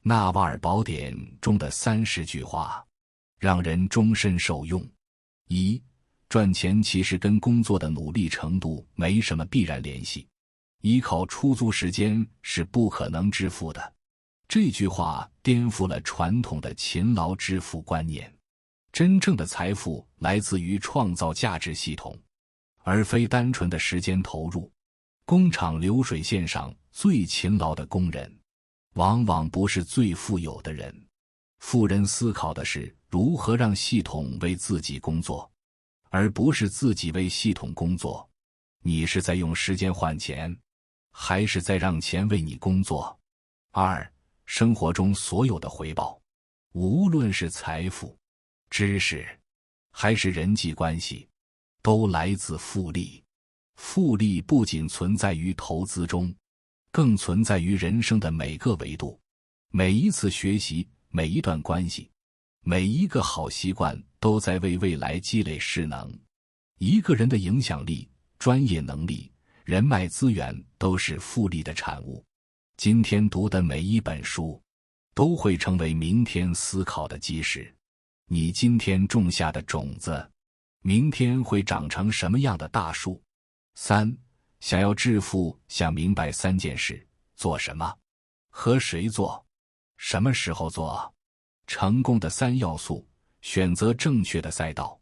纳瓦尔宝典中的30句话，让人终身受用。一、赚钱其实跟工作的努力程度没什么必然联系，依靠出租时间是不可能致富的。这句话颠覆了传统的勤劳致富观念。真正的财富来自于创造价值系统，而非单纯的时间投入。工厂流水线上最勤劳的工人，往往不是最富有的人。富人思考的是如何让系统为自己工作，而不是自己为系统工作。你是在用时间换钱，还是在让钱为你工作？二、生活中所有的回报，无论是财富、知识，还是人际关系，都来自复利。复利不仅存在于投资中，更存在于人生的每个维度。每一次学习，每一段关系，每一个好习惯都在为未来积累势能。一个人的影响力、专业能力、人脉资源都是复利的产物。今天读的每一本书，都会成为明天思考的基石。你今天种下的种子，明天会长成什么样的大树？三、想要致富，想明白3件事：做什么，和谁做，什么时候做。成功的3要素：选择正确的赛道，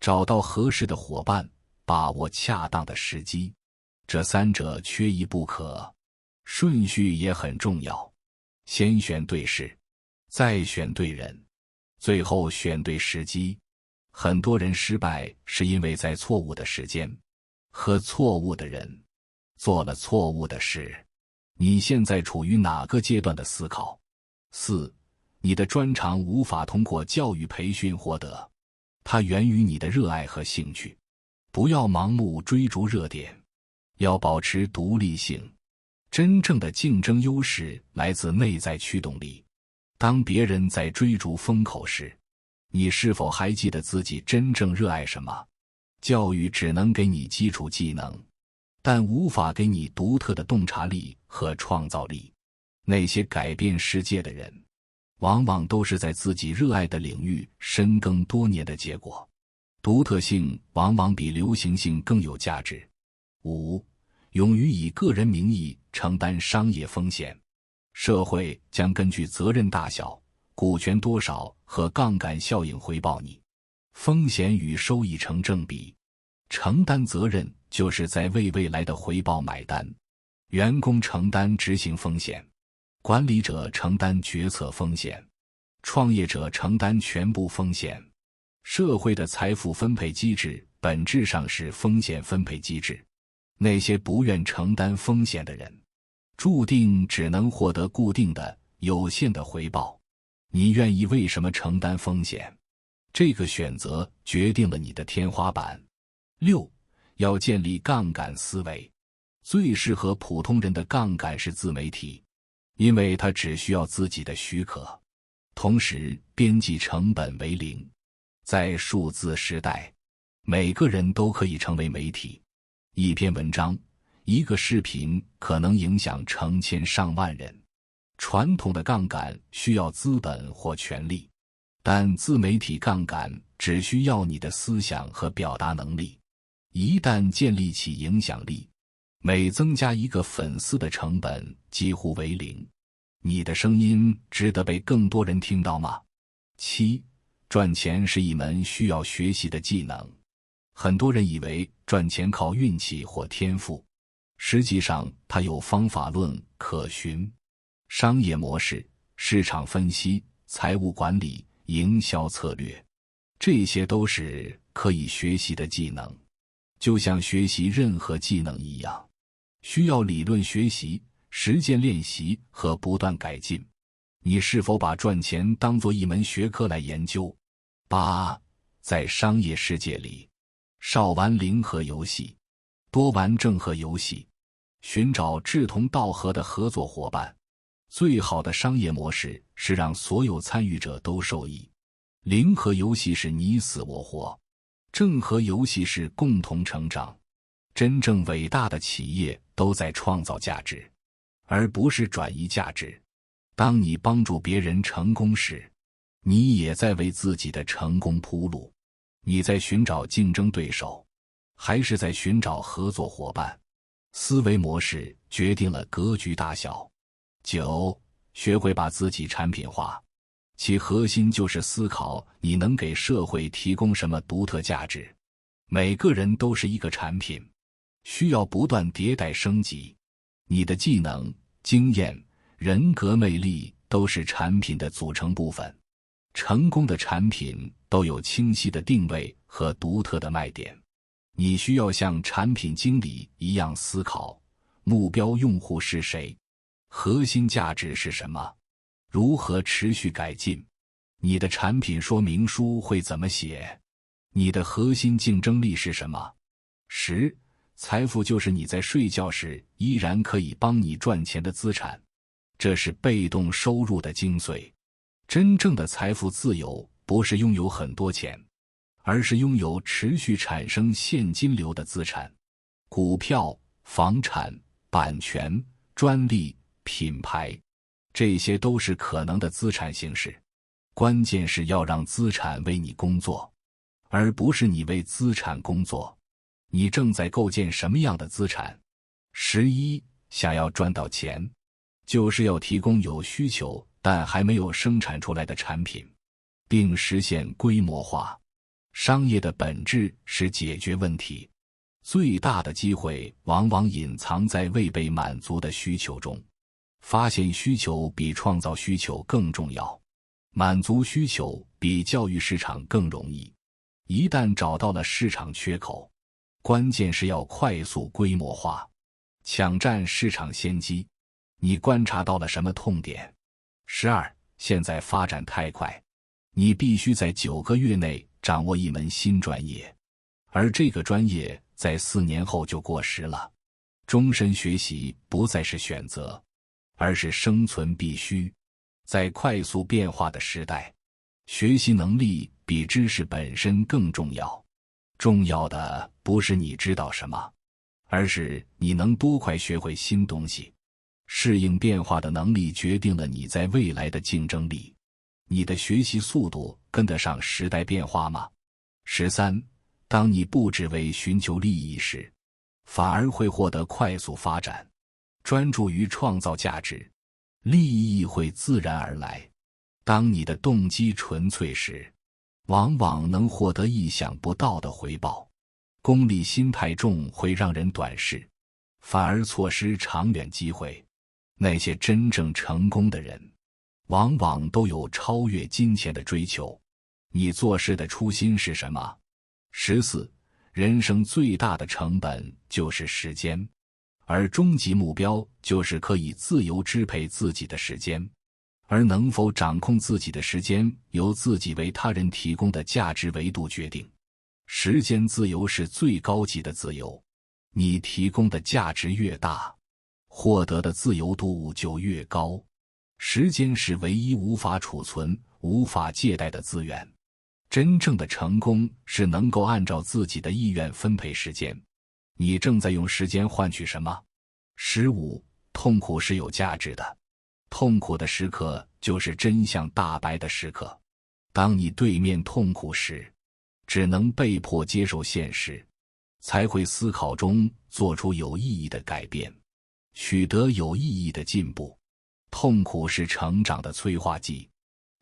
找到合适的伙伴，把握恰当的时机。这3者缺一不可，顺序也很重要。先选对事，再选对人，最后选对时机。很多人失败是因为在错误的时间和错误的人做了错误的事。你现在处于哪个阶段的思考？四、你的专长无法通过教育培训获得，它源于你的热爱和兴趣。不要盲目追逐热点，要保持独立性。真正的竞争优势来自内在驱动力。当别人在追逐风口时，你是否还记得自己真正热爱什么？教育只能给你基础技能，但无法给你独特的洞察力和创造力。那些改变世界的人，往往都是在自己热爱的领域深耕多年的结果。独特性往往比流行性更有价值。五、勇于以个人名义承担商业风险。社会将根据责任大小、股权多少和杠杆效应回报你。风险与收益成正比，承担责任就是在为未来的回报买单。员工承担执行风险，管理者承担决策风险，创业者承担全部风险。社会的财富分配机制本质上是风险分配机制。那些不愿承担风险的人，注定只能获得固定的、有限的回报。你愿意为什么承担风险？这个选择决定了你的天花板。六、要建立杠杆思维。最适合普通人的杠杆是自媒体，因为它只需要自己的许可，同时边际成本为0。在数字时代，每个人都可以成为媒体。一篇文章、一个视频可能影响成千上万人。传统的杠杆需要资本或权力，但自媒体杠杆只需要你的思想和表达能力。一旦建立起影响力，每增加一个粉丝的成本几乎为0。你的声音值得被更多人听到吗？七、赚钱是一门需要学习的技能。很多人以为赚钱靠运气或天赋，实际上它有方法论可循。商业模式、市场分析、财务管理、营销策略，这些都是可以学习的技能。就像学习任何技能一样，需要理论学习、实践练习和不断改进。你是否把赚钱当作一门学科来研究？八、在商业世界里，少玩零和游戏，多玩正和游戏，寻找志同道合的合作伙伴。最好的商业模式是让所有参与者都受益。零和游戏是你死我活，正和游戏是共同成长。真正伟大的企业都在创造价值，而不是转移价值。当你帮助别人成功时，你也在为自己的成功铺路。你在寻找竞争对手，还是在寻找合作伙伴？思维模式决定了格局大小。9. 学会把自己产品化，其核心就是思考你能给社会提供什么独特价值。每个人都是一个产品，需要不断迭代升级。你的技能、经验、人格魅力都是产品的组成部分。成功的产品都有清晰的定位和独特的卖点。你需要像产品经理一样思考，目标用户是谁？核心价值是什么？如何持续改进？你的产品说明书会怎么写？你的核心竞争力是什么？10. 财富就是你在睡觉时依然可以帮你赚钱的资产。这是被动收入的精髓。真正的财富自由不是拥有很多钱，而是拥有持续产生现金流的资产。股票、房产、版权、专利、品牌，这些都是可能的资产形式。关键是要让资产为你工作，而不是你为资产工作。你正在构建什么样的资产？11. 想要赚到钱，就是要提供有需求但还没有生产出来的产品，并实现规模化。商业的本质是解决问题，最大的机会往往隐藏在未被满足的需求中。发现需求比创造需求更重要，满足需求比教育市场更容易。一旦找到了市场缺口，关键是要快速规模化，抢占市场先机。你观察到了什么痛点？12. 现在发展太快，你必须在9个月内掌握一门新专业，而这个专业在4年后就过时了。终身学习不再是选择，而是生存必须。在快速变化的时代，学习能力比知识本身更重要。重要的不是你知道什么，而是你能多快学会新东西。适应变化的能力决定了你在未来的竞争力。你的学习速度跟得上时代变化吗？13. 当你不只为寻求利益时，反而会获得快速发展。专注于创造价值，利益会自然而来。当你的动机纯粹时，往往能获得意想不到的回报。功利心太重会让人短视，反而错失长远机会。那些真正成功的人，往往都有超越金钱的追求。你做事的初心是什么？14. 人生最大的成本就是时间，而终极目标就是可以自由支配自己的时间。而能否掌控自己的时间，由自己为他人提供的价值维度决定。时间自由是最高级的自由，你提供的价值越大，获得的自由度就越高。时间是唯一无法储存、无法借贷的资源。真正的成功是能够按照自己的意愿分配时间。你正在用时间换取什么？15. 痛苦是有价值的。痛苦的时刻就是真相大白的时刻。当你对面痛苦时，只能被迫接受现实，才会思考中做出有意义的改变，取得有意义的进步。痛苦是成长的催化剂。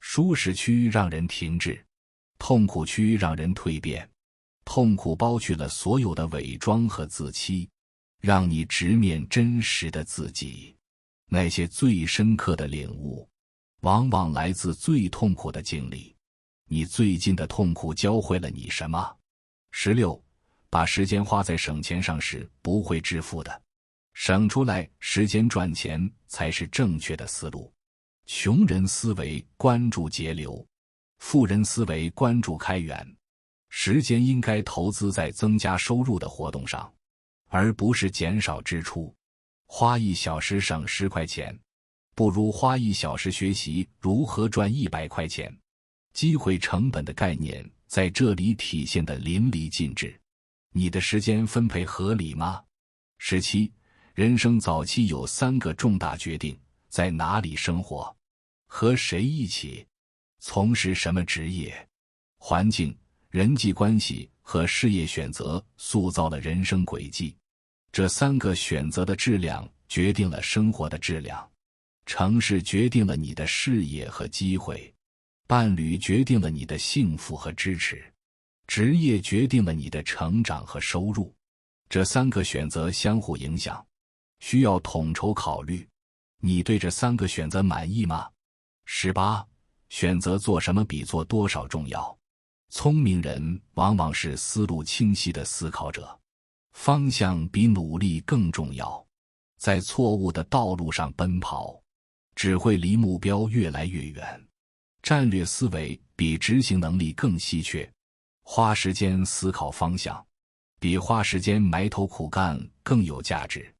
舒适区让人停滞，痛苦区让人蜕变。痛苦剥去了所有的伪装和自欺，让你直面真实的自己。那些最深刻的领悟，往往来自最痛苦的经历。你最近的痛苦教会了你什么？16. 把时间花在省钱上是不会致富的。省出来时间赚钱才是正确的思路。穷人思维关注节流，富人思维关注开源。时间应该投资在增加收入的活动上，而不是减少支出。花1小时省10块钱，不如花1小时学习如何赚100块钱。机会成本的概念在这里体现得淋漓尽致。你的时间分配合理吗？17. 人生早期有3个重大决定：在哪里生活，和谁一起？从事什么职业？环境、人际关系和事业选择塑造了人生轨迹。这3个选择的质量决定了生活的质量。城市决定了你的事业和机会，伴侣决定了你的幸福和支持，职业决定了你的成长和收入。这3个选择相互影响，需要统筹考虑。你对这3个选择满意吗？18. 选择做什么比做多少重要。聪明人往往是思路清晰的思考者，方向比努力更重要。在错误的道路上奔跑，只会离目标越来越远。战略思维比执行能力更稀缺。花时间思考方向，比花时间埋头苦干更有价值。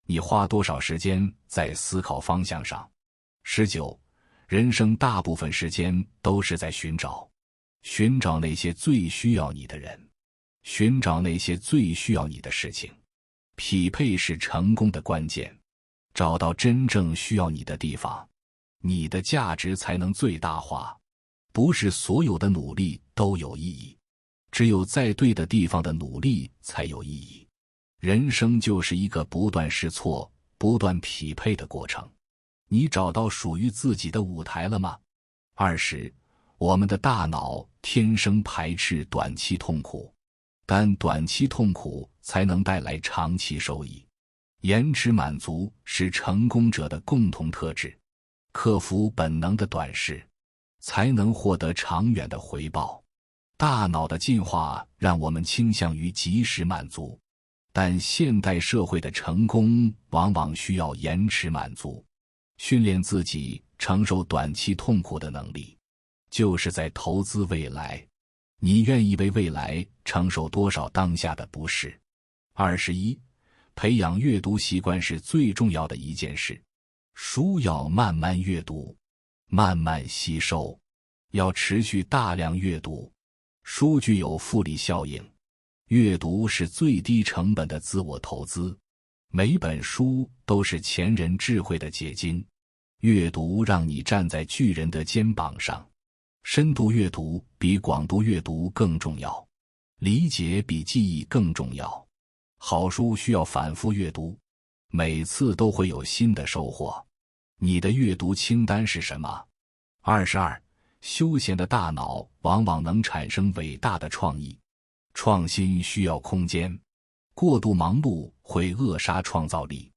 你花多少时间在思考方向上？19. 人生大部分时间都是在寻找那些最需要你的人，寻找那些最需要你的事情。匹配是成功的关键。找到真正需要你的地方，你的价值才能最大化。不是所有的努力都有意义，只有在对的地方的努力才有意义。人生就是一个不断试错、不断匹配的过程。你找到属于自己的舞台了吗？20. 我们的大脑天生排斥短期痛苦，但短期痛苦才能带来长期收益。延迟满足是成功者的共同特质，克服本能的短视，才能获得长远的回报。大脑的进化让我们倾向于及时满足，但现代社会的成功往往需要延迟满足。训练自己承受短期痛苦的能力，就是在投资未来。你愿意为未来承受多少当下的不适？21. 培养阅读习惯是最重要的一件事。书要慢慢阅读，慢慢吸收，要持续大量阅读。书具有复利效应，阅读是最低成本的自我投资。每本书都是前人智慧的结晶。阅读让你站在巨人的肩膀上。深度阅读比广度阅读更重要，理解比记忆更重要。好书需要反复阅读，每次都会有新的收获。你的阅读清单是什么？22. 休闲的大脑往往能产生伟大的创意。创新需要空间，过度忙碌会扼杀创造力，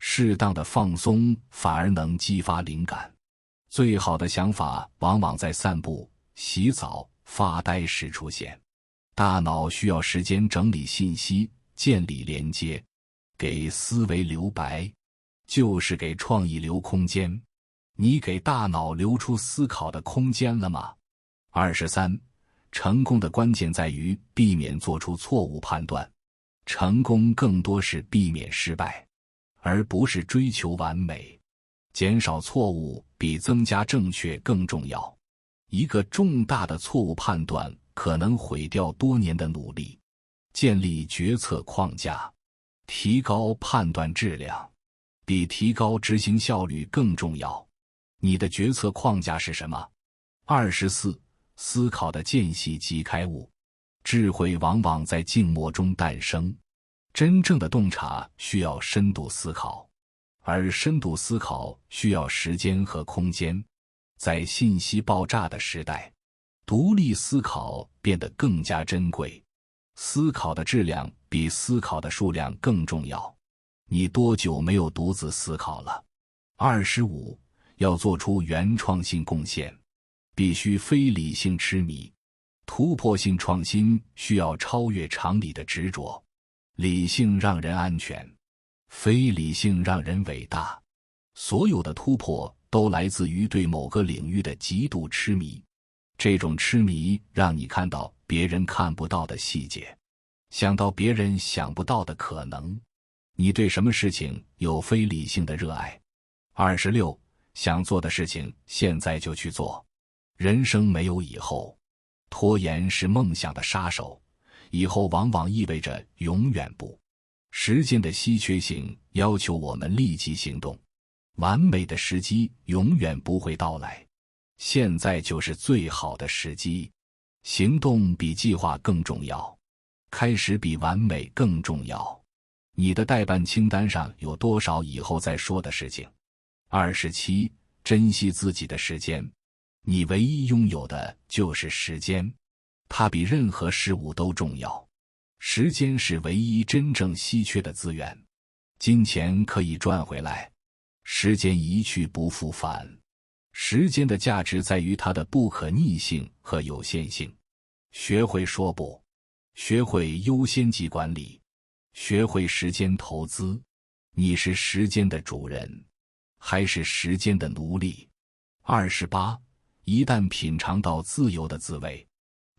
适当的放松反而能激发灵感。最好的想法往往在散步、洗澡、发呆时出现。大脑需要时间整理信息，建立连接。给思维留白，就是给创意留空间。你给大脑留出思考的空间了吗？23. 成功的关键在于避免做出错误判断。成功更多是避免失败，而不是追求完美。减少错误比增加正确更重要。一个重大的错误判断可能毁掉多年的努力。建立决策框架，提高判断质量，比提高执行效率更重要。你的决策框架是什么？24. 思考的间隙即开悟。智慧往往在静默中诞生。真正的洞察需要深度思考，而深度思考需要时间和空间。在信息爆炸的时代，独立思考变得更加珍贵。思考的质量比思考的数量更重要。你多久没有独自思考了？25. 要做出原创性贡献，必须非理性痴迷。突破性创新需要超越常理的执着。理性让人安全，非理性让人伟大。所有的突破都来自于对某个领域的极度痴迷。这种痴迷让你看到别人看不到的细节，想到别人想不到的可能。你对什么事情有非理性的热爱？26. 想做的事情现在就去做。人生没有以后，拖延是梦想的杀手，以后往往意味着永远不。时间的稀缺性要求我们立即行动。完美的时机永远不会到来，现在就是最好的时机。行动比计划更重要，开始比完美更重要。你的待办清单上有多少以后再说的事情？27，珍惜自己的时间。你唯一拥有的就是时间，它比任何事物都重要。时间是唯一真正稀缺的资源，金钱可以赚回来，时间一去不复返。时间的价值在于它的不可逆性和有限性。学会说不，学会优先级管理，学会时间投资。你是时间的主人，还是时间的奴隶？28，一旦品尝到自由的滋味，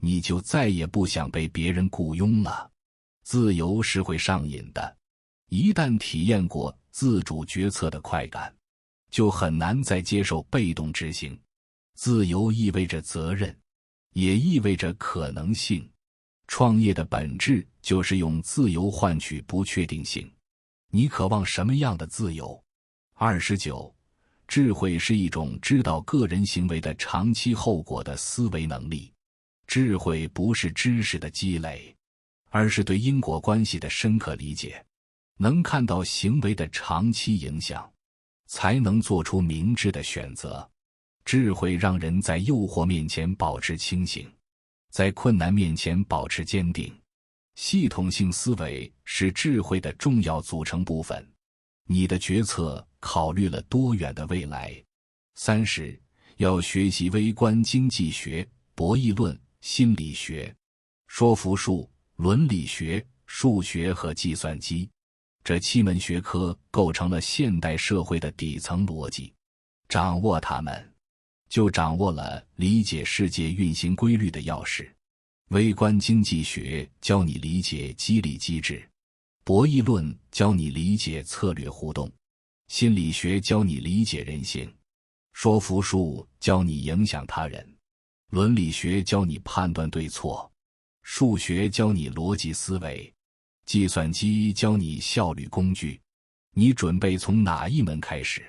你就再也不想被别人雇佣了。自由是会上瘾的，一旦体验过自主决策的快感，就很难再接受被动执行。自由意味着责任，也意味着可能性。创业的本质就是用自由换取不确定性。你渴望什么样的自由？29，智慧是一种知道个人行为的长期后果的思维能力。智慧不是知识的积累，而是对因果关系的深刻理解。能看到行为的长期影响，才能做出明智的选择。智慧让人在诱惑面前保持清醒，在困难面前保持坚定。系统性思维是智慧的重要组成部分。你的决策考虑了多远的未来？30，要学习微观经济学、博弈论、心理学、说服术、伦理学、数学和计算机。这7门学科构成了现代社会的底层逻辑。掌握它们，就掌握了理解世界运行规律的钥匙。微观经济学教你理解激励机制，博弈论教你理解策略互动，心理学教你理解人性，说服术教你影响他人，伦理学教你判断对错，数学教你逻辑思维，计算机教你效率工具。你准备从哪一门开始？